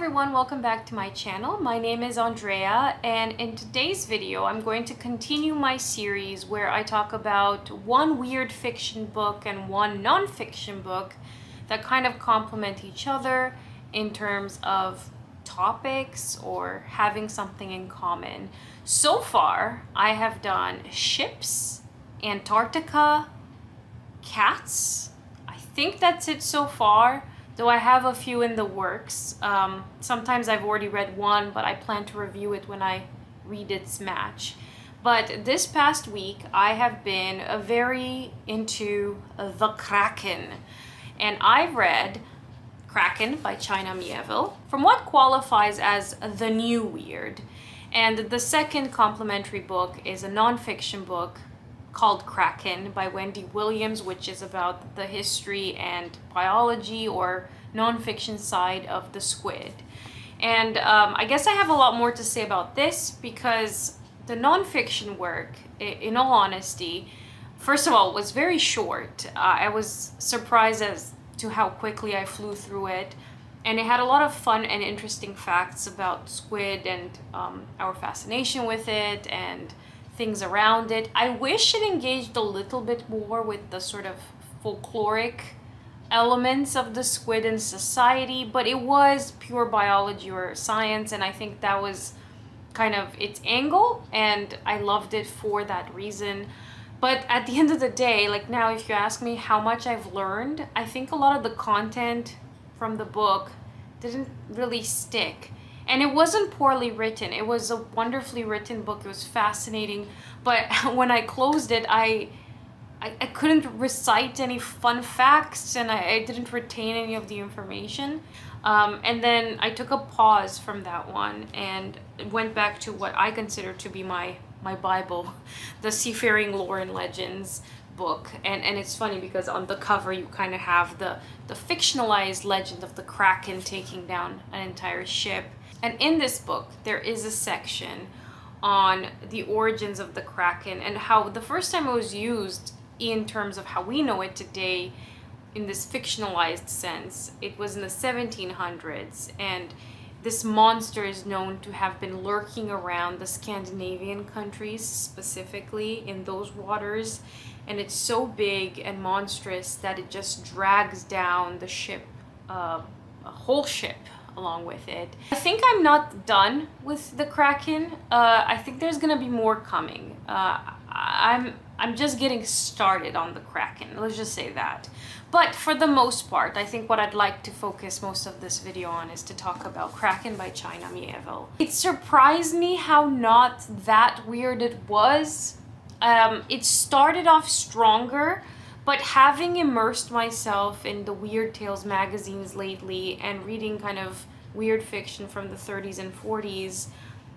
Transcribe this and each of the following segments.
everyone, welcome back to my channel. My name is Andrea, and in today's video I'm going to continue my series where I talk about one weird fiction book and one non-fiction book that kind of complement each other in terms of topics or having something in common. So far, I have done ships, Antarctica, cats. I think that's it so far. Though I have a few in the works. Sometimes I've already read one, but I plan to review it when I read its match. But this past week, I have been very into the Kraken. And I've read Kraken by China Mieville, from what qualifies as the new weird. And the second complementary book is a nonfiction book called Kraken by Wendy Williams, which is about the history and biology or nonfiction side of the squid. And I guess I have a lot more to say about this because the nonfiction work, in all honesty, first of all, was very short. I was surprised as to how quickly I flew through it. And it had a lot of fun and interesting facts about squid and our fascination with it and things around it. I wish it engaged a little bit more with the sort of folkloric elements of the squid in society, but it was pure biology or science, and I think that was kind of its angle, and I loved it for that reason. But at the end of the day, like now, if you ask me how much I've learned, I think a lot of the content from the book didn't really stick. And it wasn't poorly written. It was a wonderfully written book. It was fascinating. But when I closed it, I couldn't recite any fun facts, and I didn't retain any of the information. And then I took a pause from that one and went back to what I consider to be my Bible, the Seafaring Lore and Legends book. And it's funny because on the cover you kind of have the fictionalized legend of the Kraken taking down an entire ship. And in this book, there is a section on the origins of the Kraken and how the first time it was used in terms of how we know it today in this fictionalized sense, it was in the 1700s. And this monster is known to have been lurking around the Scandinavian countries, specifically in those waters. And it's so big and monstrous that it just drags down the ship, a whole ship, along with it. I think I'm not done with the Kraken. I think there's gonna be more coming. I'm just getting started on the Kraken, let's just say that. But for the most part, I think what I'd like to focus most of this video on is to talk about Kraken by China Mieville. It surprised me how not that weird it was. It started off stronger, but having immersed myself in the Weird Tales magazines lately and reading kind of weird fiction from the 30s and 40s,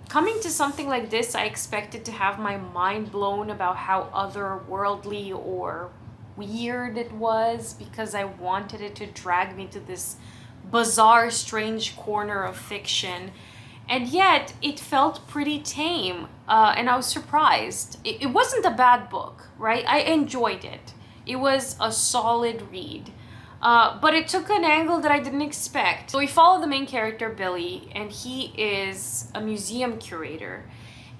coming to something like this, I expected to have my mind blown about how otherworldly or weird it was because I wanted it to drag me to this bizarre, strange corner of fiction. And yet, it felt pretty tame, and I was surprised. It wasn't a bad book, right? I enjoyed it. It was a solid read, but it took an angle that I didn't expect. So we follow the main character, Billy, and he is a museum curator,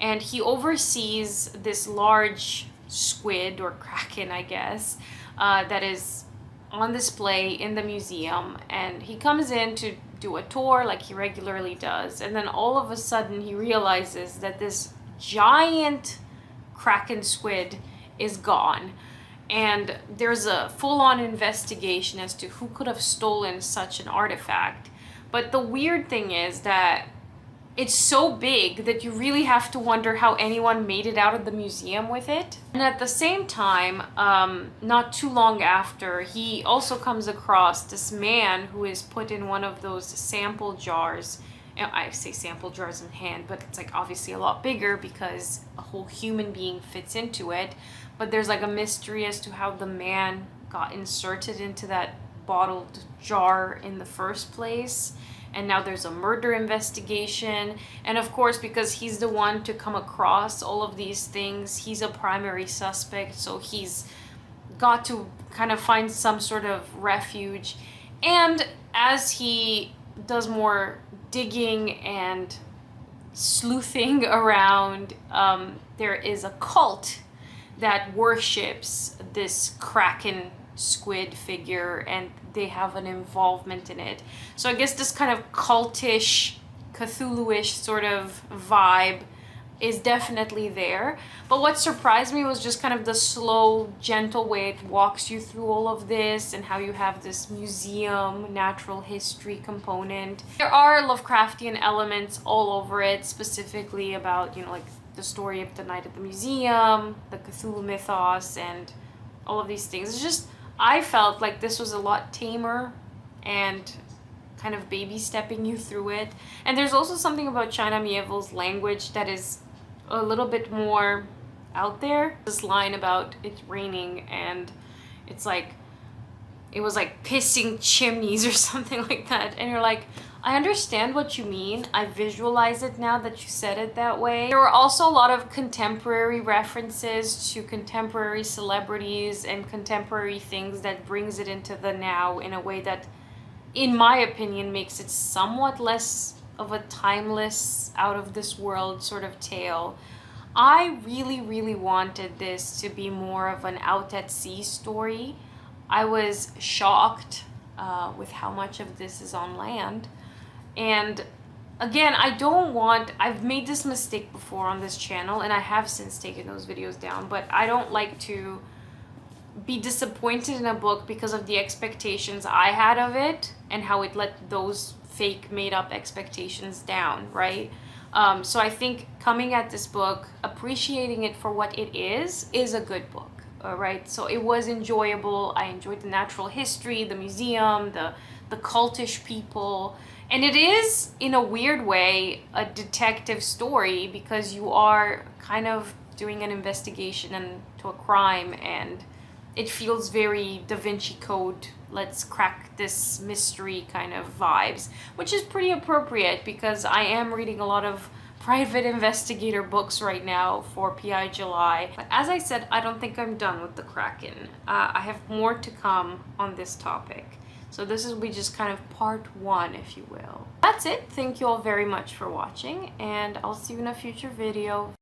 and he oversees this large squid, or kraken, I guess, that is on display in the museum, and he comes in to do a tour like he regularly does, and then all of a sudden he realizes that this giant kraken squid is gone. And there's a full-on investigation as to who could have stolen such an artifact. But the weird thing is that it's so big that you really have to wonder how anyone made it out of the museum with it. And at the same time, not too long after, he also comes across this man who is put in one of those sample jars. I say sample jars in hand, but it's like obviously a lot bigger because a whole human being fits into it. But there's like a mystery as to how the man got inserted into that bottled jar in the first place. And now there's a murder investigation. And of course, because he's the one to come across all of these things, he's a primary suspect. So he's got to kind of find some sort of refuge. And as he does more digging and sleuthing around. There is a cult that worships this Kraken squid figure, and they have an involvement in it. So I guess this kind of cultish, Cthulhu-ish sort of vibe is definitely there. But what surprised me was just kind of the slow, gentle way it walks you through all of this, and how you have this museum, natural history component. There are Lovecraftian elements all over it, specifically about, you know, like the story of the night at the museum, the Cthulhu mythos, and all of these things. It's just, I felt like this was a lot tamer and kind of baby stepping you through it. And there's also something about China Mieville's language that is a little bit more out there. This line about it raining and it's like, it was like pissing chimneys or something like that. And you're like, I understand what you mean. I visualize it now that you said it that way. There were also a lot of contemporary references to contemporary celebrities and contemporary things that brings it into the now in a way that, in my opinion, makes it somewhat less of a timeless, out of this world sort of tale. I really wanted this to be more of an out at sea story. I was shocked with how much of this is on land. And again, I've made this mistake before on this channel, and I have since taken those videos down, but I don't like to be disappointed in a book because of the expectations I had of it and how it let those fake made up expectations down, right? So I think coming at this book, appreciating it for what it is a good book, all right? So it was enjoyable. I enjoyed the natural history, the museum, the cultish people. And it is, in a weird way, a detective story, because you are kind of doing an investigation into a crime, and it feels very Da Vinci Code, let's crack this mystery kind of vibes, which is pretty appropriate because I am reading a lot of private investigator books right now for PI July. But as I said, I don't think I'm done with the Kraken. I have more to come on this topic. So this will be just kind of part one, if you will. That's it. Thank you all very much for watching, and I'll see you in a future video.